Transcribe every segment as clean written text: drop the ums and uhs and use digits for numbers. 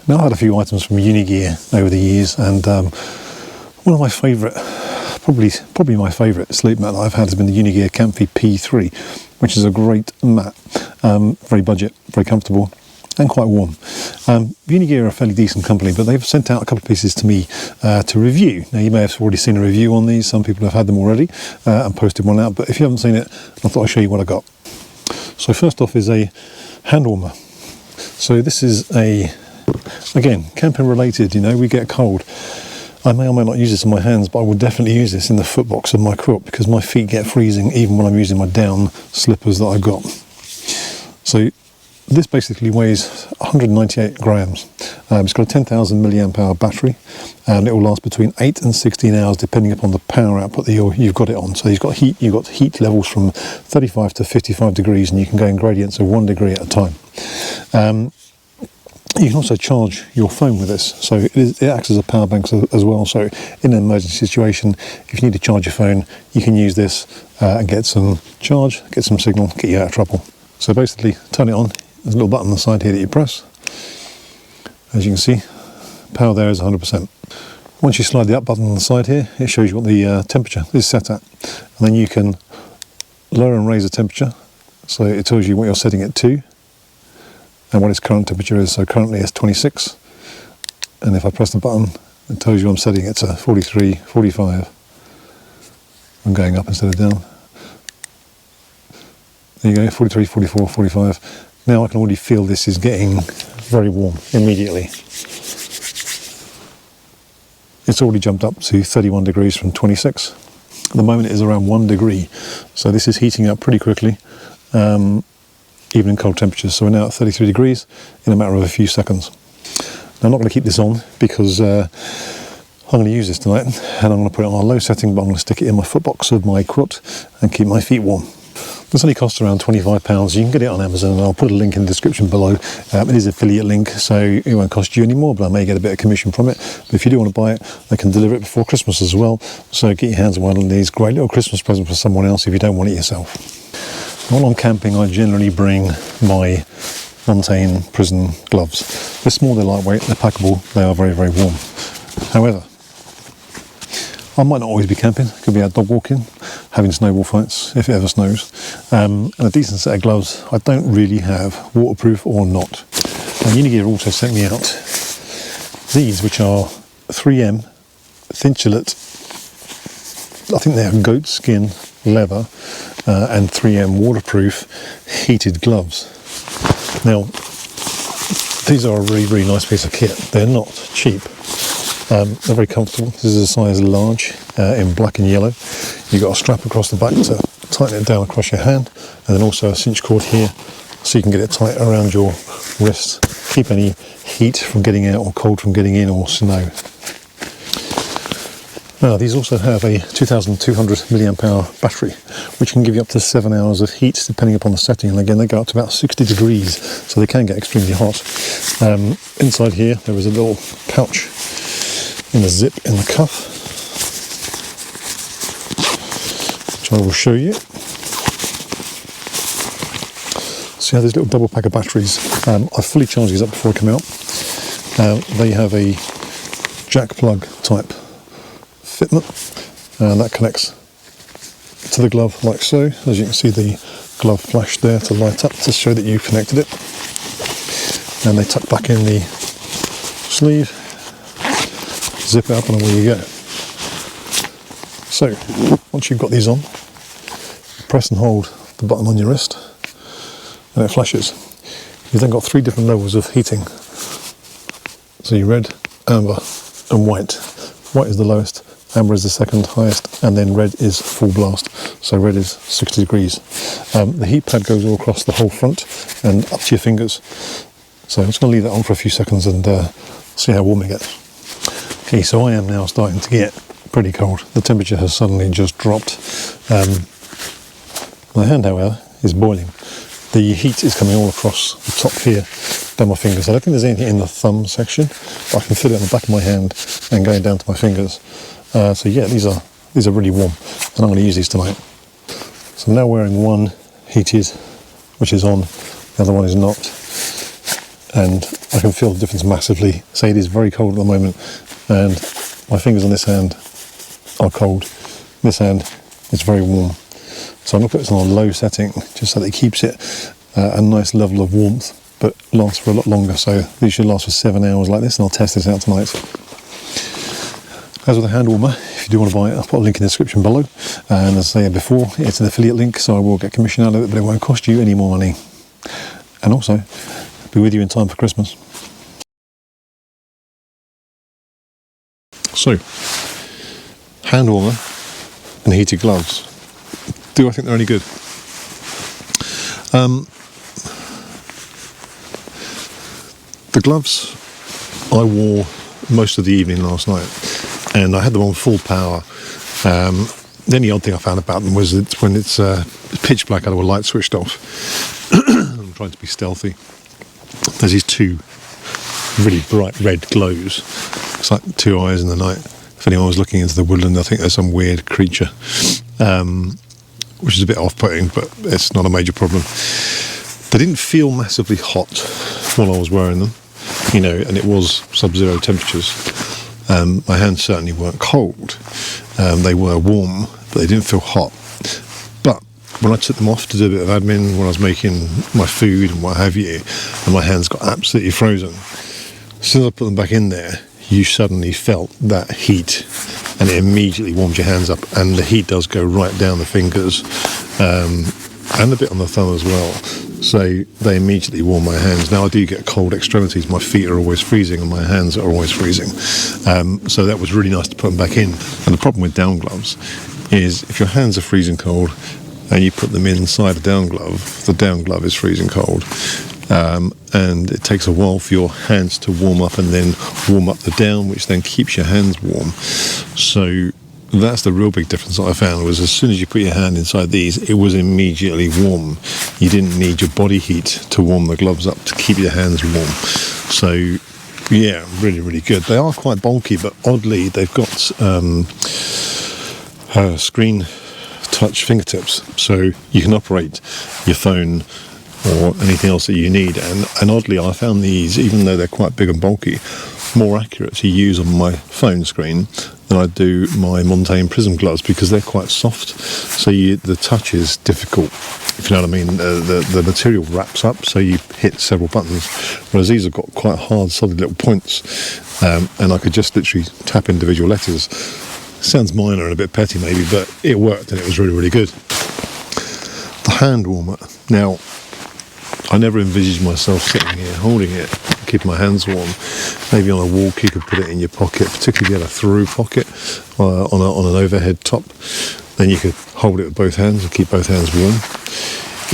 Now, I've had a few items from Unigear over the years, and one of my favourite, probably my favourite sleep mat that I've had has been the Unigear Campfy P3, which is a great mat, very budget, very comfortable, and quite warm. Unigear are a fairly decent company, but they've sent out a couple of pieces to me to review. Now, you may have already seen a review on these. Some people have had them already and posted one out, but if you haven't seen it, I thought I'd show you what I got. So first off is a hand warmer. So this is again, camping related, you know, we get cold. I may or may not use this on my hands, but I will definitely use this in the footbox of my quilt because my feet get freezing even when I'm using my down slippers that I've got. So this basically weighs 198 grams. It's got a 10,000 milliamp hour battery, and it will last between 8 and 16 hours depending upon the power output that you've got it on. So you've got heat levels from 35 to 55 degrees, and you can go in gradients of 1 degree at a time. You can also charge your phone with this, so it acts as a power bank as well. So in an emergency situation, if you need to charge your phone, you can use this and get some charge, get some signal, get you out of trouble. So basically, turn it on. There's a little button on the side here that you press. As you can see, power there is 100%. Once you slide the up button on the side here, it shows you what the temperature is set at, and then you can lower and raise the temperature. So it tells you what you're setting it to and what its current temperature is. So currently it's 26, and if I press the button, it tells you I'm setting it to 43, 45. I'm going up instead of down. There you go, 43, 44, 45. Now I can already feel this is getting very warm immediately. It's already jumped up to 31 degrees from 26. At the moment it is around 1 degree, so this is heating up pretty quickly. Even in cold temperatures. So we're now at 33 degrees in a matter of a few seconds. Now, I'm not going to keep this on because I'm going to use this tonight, and I'm going to put it on a low setting, but I'm going to stick it in my footbox of my quilt and keep my feet warm. This only costs around £25. You can get it on Amazon, and I'll put a link in the description below. It is an affiliate link, so it won't cost you any more, but I may get a bit of commission from it. But if you do want to buy it, they can deliver it before Christmas as well. So get your hands on one of these. Great little Christmas present for someone else if you don't want it yourself. While I'm camping, I generally bring my Montane Prism gloves. They're small, they're lightweight, they're packable, they are very, very warm. However, I might not always be camping. I could be out dog walking, having snowball fights, if it ever snows. And a decent set of gloves I don't really have, waterproof or not. And Unigear also sent me out these, which are 3M thin Gillet, I think they're goat skin leather, and 3M waterproof heated gloves. Now, these are a really, really nice piece of kit. They're not cheap. They're very comfortable. This is a size large in black and yellow. You've got a strap across the back to tighten it down across your hand, and then also a cinch cord here so you can get it tight around your wrist. Keep any heat from getting out or cold from getting in or snow. Now, these also have a 2,200 milliamp hour battery, which can give you up to 7 hours of heat depending upon the setting. And again, they go up to about 60 degrees, so they can get extremely hot. Inside here, there is a little pouch in a zip in the cuff, which I will show you. So you have this little double pack of batteries. I fully charged these up before I come out. They have a jack plug type fitment, and that connects to the glove like so. As you can see, the glove flash there to light up to show that you connected it, and they tuck back in the sleeve, zip it up, and away you go. So once you've got these on, press and hold the button on your wrist and it flashes. You've then got 3 different levels of heating. So you red, amber and white. White is the lowest, amber is the second highest, and then red is full blast. So red is 60 degrees. The heat pad goes all across the whole front and up to your fingers. So I'm just going to leave that on for a few seconds and see how warm it gets. Okay, so I am now starting to get pretty cold. The temperature has suddenly just dropped. My hand, however, is boiling. The heat is coming all across the top here, down my fingers. I don't think there's anything in the thumb section, but I can feel it on the back of my hand and going down to my fingers. So yeah, these are really warm, and I'm going to use these tonight. So I'm now wearing one heated, which is on, the other one is not. and I can feel the difference massively. Say it is very cold at the moment, and my fingers on this hand are cold. This hand is very warm. So I'm going to put this on a low setting, just so that it keeps it a nice level of warmth, but lasts for a lot longer. So these should last for 7 hours like this, and I'll test this out tonight. As with the hand warmer, if you do want to buy it, I'll put a link in the description below. And as I said before, it's an affiliate link, so I will get commission out of it, but it won't cost you any more money. And also, be with you in time for Christmas. So, hand warmer and heated gloves. Do I think they're any good? The gloves I wore most of the evening last night, and I had them on full power. The only odd thing I found about them was that when it's pitch black, I have a light switched off. I'm trying to be stealthy. There's these two really bright red glows. It's like two eyes in the night. If anyone was looking into the woodland, I think there's some weird creature, which is a bit off-putting, but it's not a major problem. They didn't feel massively hot while I was wearing them, you know, and it was sub-zero temperatures. My hands certainly weren't cold. They were warm, but they didn't feel hot. But when I took them off to do a bit of admin, when I was making my food and what have you, and my hands got absolutely frozen, as soon as I put them back in there, you suddenly felt that heat, and it immediately warmed your hands up, and the heat does go right down the fingers, and a bit on the thumb as well. So they immediately warm my hands. Now I do get cold extremities. My feet are always freezing and my hands are always freezing. So that was really nice to put them back in. And the problem with down gloves is if your hands are freezing cold and you put them inside a down glove, the down glove is freezing cold. And it takes a while for your hands to warm up and then warm up the down, which then keeps your hands warm. So that's the real big difference that I found, was as soon as you put your hand inside these, it was immediately warm. You didn't need your body heat to warm the gloves up to keep your hands warm. So yeah, really, really good. They are quite bulky, but oddly they've got screen touch fingertips, so you can operate your phone or anything else that you need. And oddly, I found these, even though they're quite big and bulky, more accurate to use on my phone screen than I do my Montane Prism gloves, because they're quite soft, so the touch is difficult, if you know what I mean. The material wraps up, so you hit several buttons, whereas these have got quite hard, solid little points, and I could just literally tap individual letters. Sounds minor and a bit petty maybe, but it worked and it was really, really good. The hand warmer. Now, I never envisaged myself sitting here holding it, keeping my hands warm. Maybe on a walk you could put it in your pocket, particularly if you had a through pocket on an overhead top. Then you could hold it with both hands and keep both hands warm.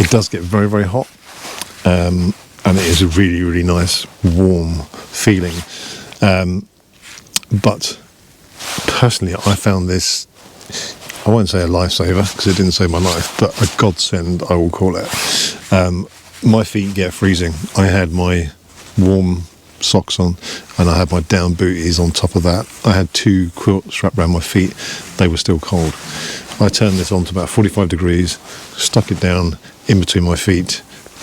It does get very, very hot, and it is a really, really nice warm feeling. But personally, I found this, I won't say a lifesaver because it didn't save my life, but a godsend, I will call it. My feet get freezing. I had my warm socks on and I had my down booties on top of that. I had two quilts wrapped around my feet. They were still cold. I turned this on to about 45 degrees, stuck it down in between my feet,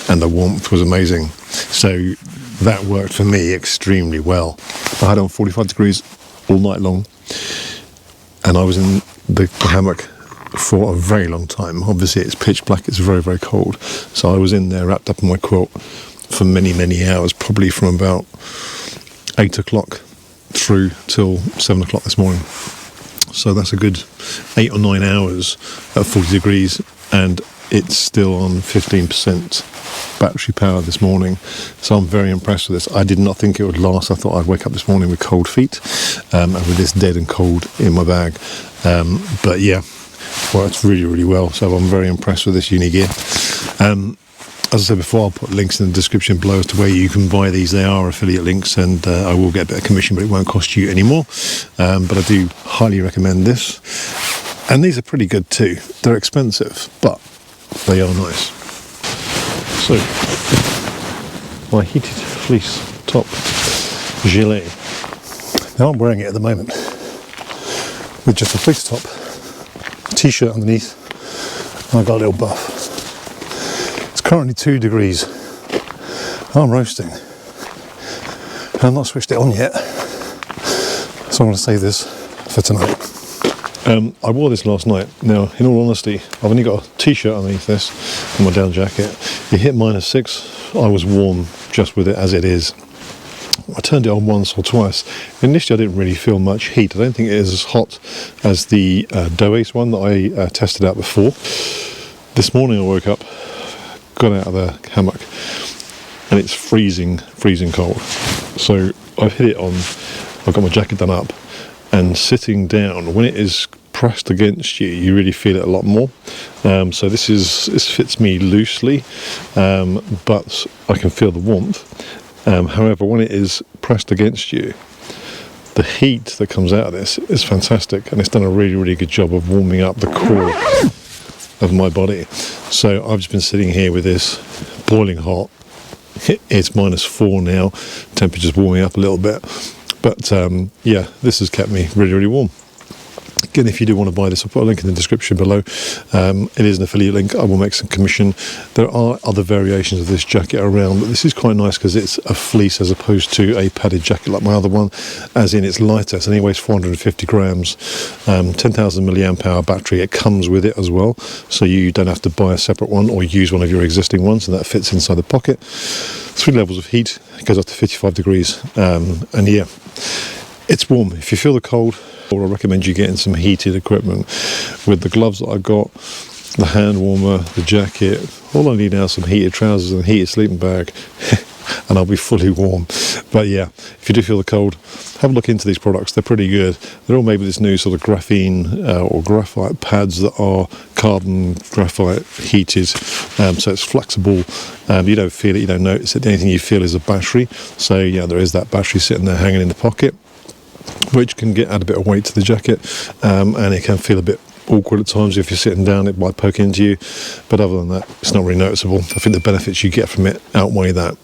and the warmth was amazing. So that worked for me extremely well. I had on 45 degrees all night long, and I was in the hammock for a very long time. Obviously it's pitch black, it's very, very cold, so I was in there wrapped up in my quilt for many, many hours, probably from about 8 o'clock through till 7 o'clock this morning. So that's a good 8 or 9 hours at 40 degrees, and it's still on 15% battery power this morning. So I'm very impressed with this. I did not think it would last. I thought I'd wake up this morning with cold feet, and with this dead and cold in my bag. But yeah, works really, really well. So I'm very impressed with this Unigear. As I said before, I'll put links in the description below as to where you can buy these. They are affiliate links, and I will get a bit of commission, but it won't cost you any more. But I do highly recommend this. And these are pretty good too. They're expensive, but they are nice. So, my heated fleece top, Gillet. Now I'm wearing it at the moment with just a fleece top, a t-shirt underneath, and I've got a little buff. It's currently 2 degrees. I'm roasting. I've not switched it on yet, so I'm going to save this for tonight. I wore this last night. Now, in all honesty, I've only got a t-shirt underneath this and my down jacket. It hit -6. I was warm just with it as it is. I turned it on once or twice. Initially, I didn't really feel much heat. I don't think it is as hot as the Doace one that I tested out before. This morning I woke up, got out of the hammock, and it's freezing cold. So I've hit it on, I've got my jacket done up, and sitting down, when it is pressed against you, you really feel it a lot more. So this fits me loosely, but I can feel the warmth. However, when it is pressed against you, the heat that comes out of this is fantastic, and it's done a really good job of warming up the core of my body. So I've just been sitting here with this boiling hot. It's -4 now, temperature's warming up a little bit, but yeah, this has kept me really warm. Again, if you do want to buy this, I'll put a link in the description below. It is an affiliate link. I will make some commission. There are other variations of this jacket around, but this is quite nice because it's a fleece as opposed to a padded jacket like my other one, as in it's lighter. It only weighs 450 grams, 10,000 milliamp hour battery. It comes with it as well, so you don't have to buy a separate one or use one of your existing ones, and that fits inside the pocket. 3 levels of heat. It goes up to 55 degrees, and yeah, it's warm. If you feel the cold, I recommend you getting some heated equipment. With the gloves that I've got, the hand warmer, the jacket, all I need now is some heated trousers and a heated sleeping bag, and I'll be fully warm. But yeah, if you do feel the cold, have a look into these products. They're pretty good. They're all made with this new sort of graphene or graphite pads that are carbon graphite heated, so it's flexible. You don't feel it, you don't notice it. The only thing you feel is a battery. So yeah, there is that battery sitting there hanging in the pocket, which can add a bit of weight to the jacket, and it can feel a bit awkward at times. If you're sitting down, it might poke into you, but other than that, it's not really noticeable. I think the benefits you get from it outweigh that.